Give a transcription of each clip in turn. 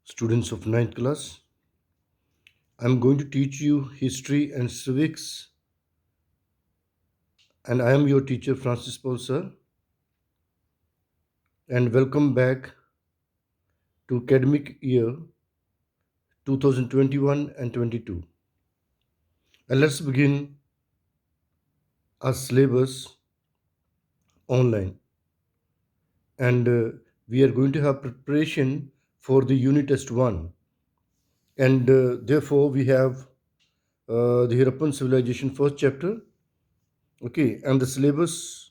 Students of ninth class. I'm going to teach you history and civics, and I am your teacher, Francis Paul, sir. And welcome back to academic year 2021 and 22. And let's begin our syllabus online. And we are going to have preparation for the unit test 1. And therefore, we have the Harappan civilization first chapter. Okay, and the syllabus,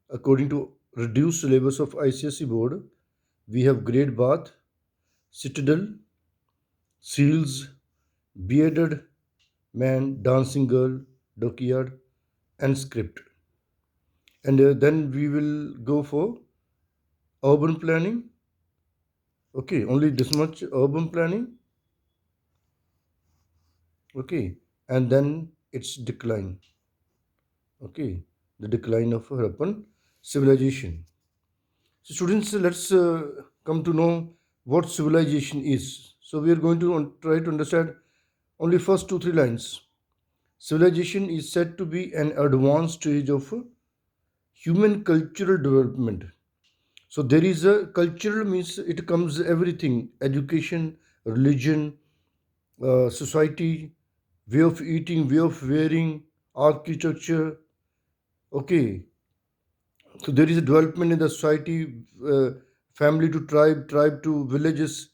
according to reduced syllabus of ICSE board, we have Great Bath, Citadel, Seals, Bearded Man, Dancing Girl, Dockyard, and Script. And then we will go for urban planning. Okay, only this much urban planning. Okay, and then its decline. Okay, the decline of Harappan civilization. So, students, let's come to know what civilization is. So, we are going to try to understand only first two, three lines. Civilization is said to be an advanced stage of human cultural development. So there is a cultural means it comes everything: education, religion, society, way of eating, way of wearing, architecture. Okay, so there is a development in the society, family to tribe, tribe to villages,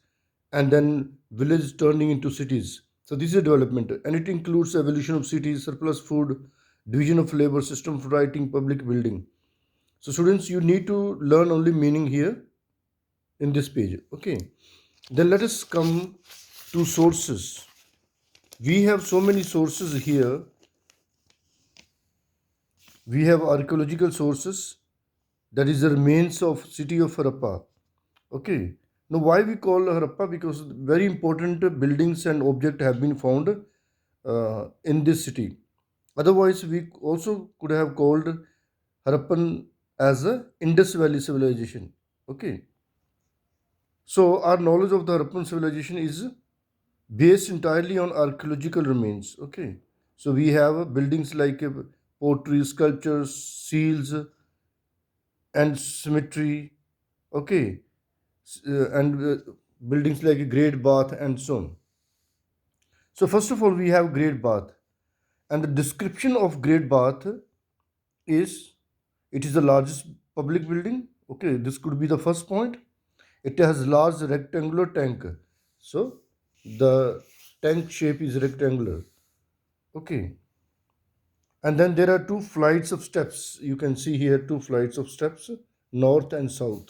and then village turning into cities. So this is a development, and it includes evolution of cities, surplus food, division of labor, system for writing, public building. So students, you need to learn only meaning here in this page. Okay. Then let us come to sources. We have so many sources here. We have archaeological sources, that is the remains of city of Harappa. Okay. Now, why we call Harappa? Because very important buildings and objects have been found in this city. Otherwise, we also could have called Harappan as a Indus Valley civilization. Okay. So, our knowledge of the Harappan civilization is based entirely on archaeological remains. Okay. So, we have buildings like pottery, sculptures, seals, and cemetery. Okay. And buildings like a Great Bath and so on. So, first of all, we have Great Bath. And the description of Great Bath is it is the largest public building. Okay, this could be the first point. It has large rectangular tank. So, the tank shape is rectangular. Okay. And then there are two flights of steps. You can see here two flights of steps, north and south.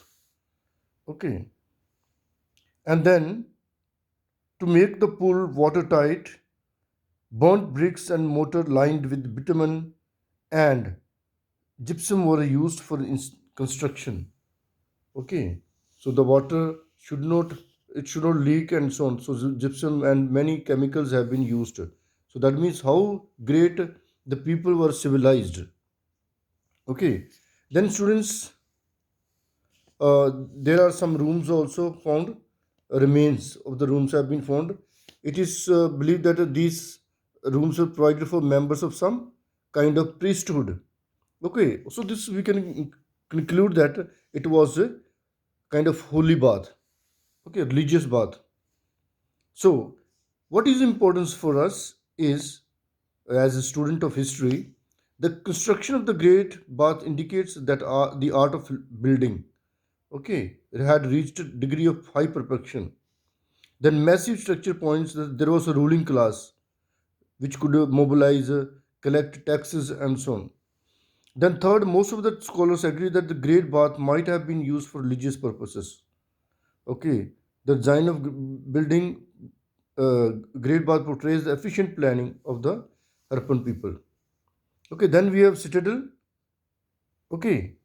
Okay. And then to make the pool watertight, burnt bricks and mortar lined with bitumen and gypsum were used for construction. Okay. So the water should not it should not leak and so on. So gypsum and many chemicals have been used. So that means how great the people were civilized. Okay. Then students, there are some rooms also found. Remains of the rooms have been found. It is believed that these rooms were provided for members of some kind of priesthood. Okay, so this we can conclude that it was a kind of holy bath. Okay, religious bath. So, what is importance for us is, as a student of history, the construction of the Great Bath indicates that the art of building. Okay, it had reached a degree of high perfection. Then massive structure points that there was a ruling class which could mobilize, collect taxes, and so on. Then third, most of the scholars agree that the Great Bath might have been used for religious purposes. Okay, the design of building Great Bath portrays the efficient planning of the Harappan people. Okay, then we have citadel. Okay,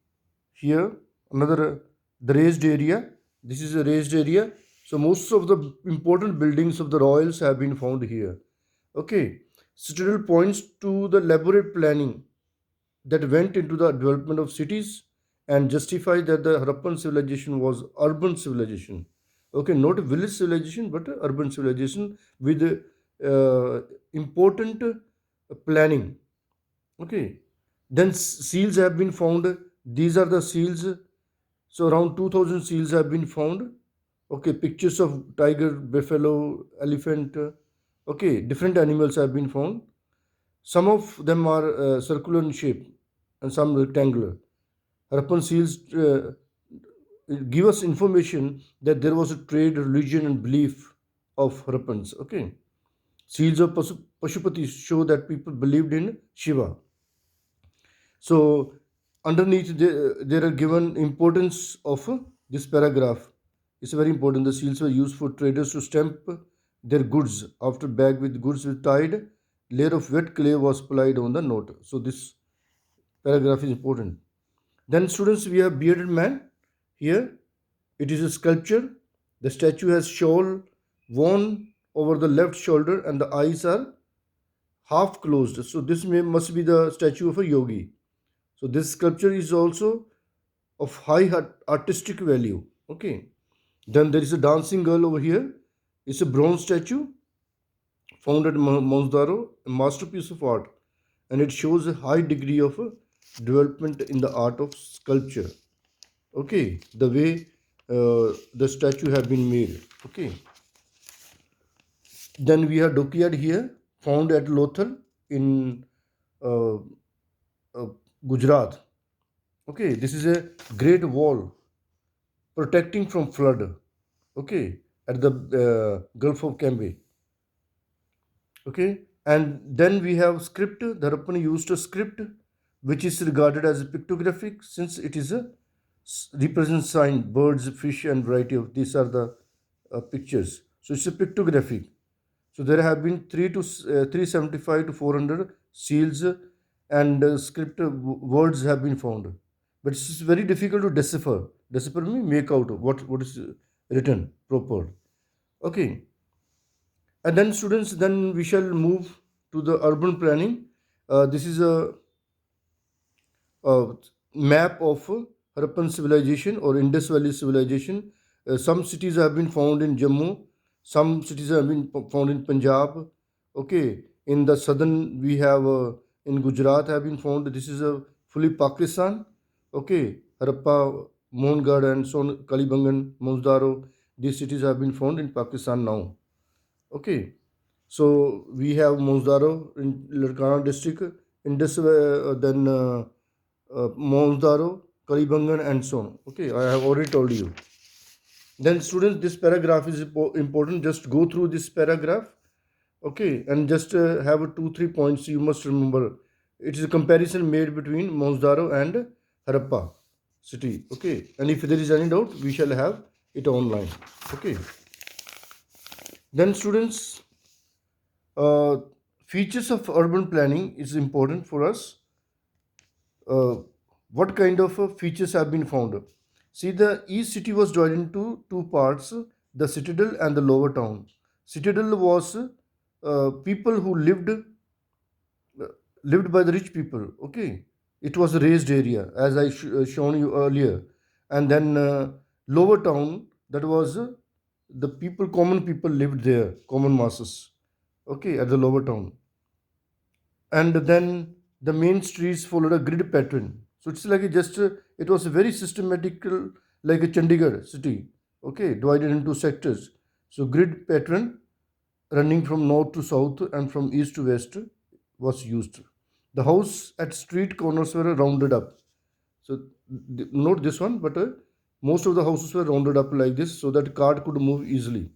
here another the raised area. This is a raised area. So most of the important buildings of the royals have been found here. Okay, citadel points to the elaborate planning that went into the development of cities and justify that the Harappan civilization was urban civilization. Okay, not a village civilization, but a urban civilization with important planning. Okay, then seals have been found. These are the seals. So around 2000 seals have been found. Okay, pictures of tiger, buffalo, elephant. Okay, different animals have been found. Some of them are circular in shape and some rectangular. Harappan seals give us information that there was a trade, religion, and belief of Harappans. Okay, seals of Pashupati show that people believed in Shiva. So underneath there are given importance of this paragraph. It's very important. The seals were used for traders to stamp their goods. After bag with goods were tied, layer of wet clay was applied on the note. So this paragraph is important. Then students, we have bearded man here. It is a sculpture. The statue has shawl worn over the left shoulder and the eyes are half closed. So this must be the statue of a yogi. So this sculpture is also of high artistic value. Okay. Then there is a dancing girl over here. It's a bronze statue found at Monsdaro, a masterpiece of art, and it shows a high degree of development in the art of sculpture. Okay, the way the statue have been made. Okay. Then we have dockyard here, found at Lothal in uh, uh, Gujarat. Okay, this is a great wall protecting from flood. Okay, at the Gulf of Cambay. Okay, and then we have script. The Harappan used a script which is regarded as pictographic since it is a represents sign, birds, fish, and variety of these are the pictures. So it's a pictographic. So there have been 375 to 400 seals and script words have been found. But it's very difficult to decipher. Decipher means make out what is written proper. Okay. And then students, then we shall move to the urban planning. This is a map of Harappan civilization or Indus Valley civilization. Some cities have been found in Jammu, some cities have been found in Punjab. Okay, in the southern we have in Gujarat have been found. This is a fully Pakistan. Okay, Harappa, Mohangad, and Son Kalibangan, Monsdaro. These cities have been found in Pakistan now. Okay, so we have Monsdaro in Larkana district, Indus, then Monsdaro, Kalibangan, and so on. Okay, I have already told you. Then, students, this paragraph is important. Just go through this paragraph. Okay, and just have a 2 3 points you must remember. It is a comparison made between Monsdaro and Harappa city. Okay, and if there is any doubt, we shall have it online. Okay. Then, students, uh, features of urban planning is important for us. uh, what kind of features have been found? See, the each city was divided into two parts: the citadel and the lower town. Citadel was people who lived by the rich people. Okay, it was a raised area, as I shown you earlier, and then lower town, that was the people, common people lived there, common masses. Okay, at the lower town, and then the main streets followed a grid pattern. So it's like it was a very systematical, like a Chandigarh city, okay, divided into sectors. So grid pattern running from north to south and from east to west was used. The house at street corners were rounded up. So note this one, but most of the houses were rounded up like this so that cart could move easily.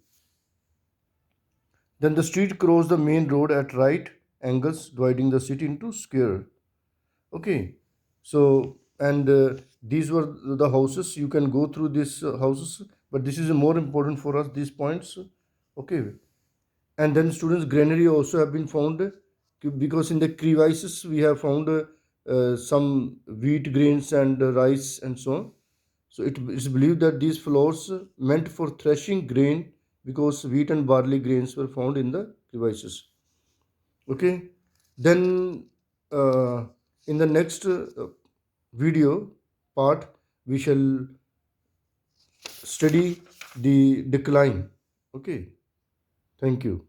Then the street crossed the main road at right angles, dividing the city into square. Okay, so and these were the houses. You can go through these houses, but this is more important for us. These points, okay. And then students, granary also have been found because in the crevices we have found some wheat grains and rice and so on. So it is believed that these floors meant for threshing grain because wheat and barley grains were found in the crevices. Okay, then in the next video part we shall study the decline. Okay, thank you.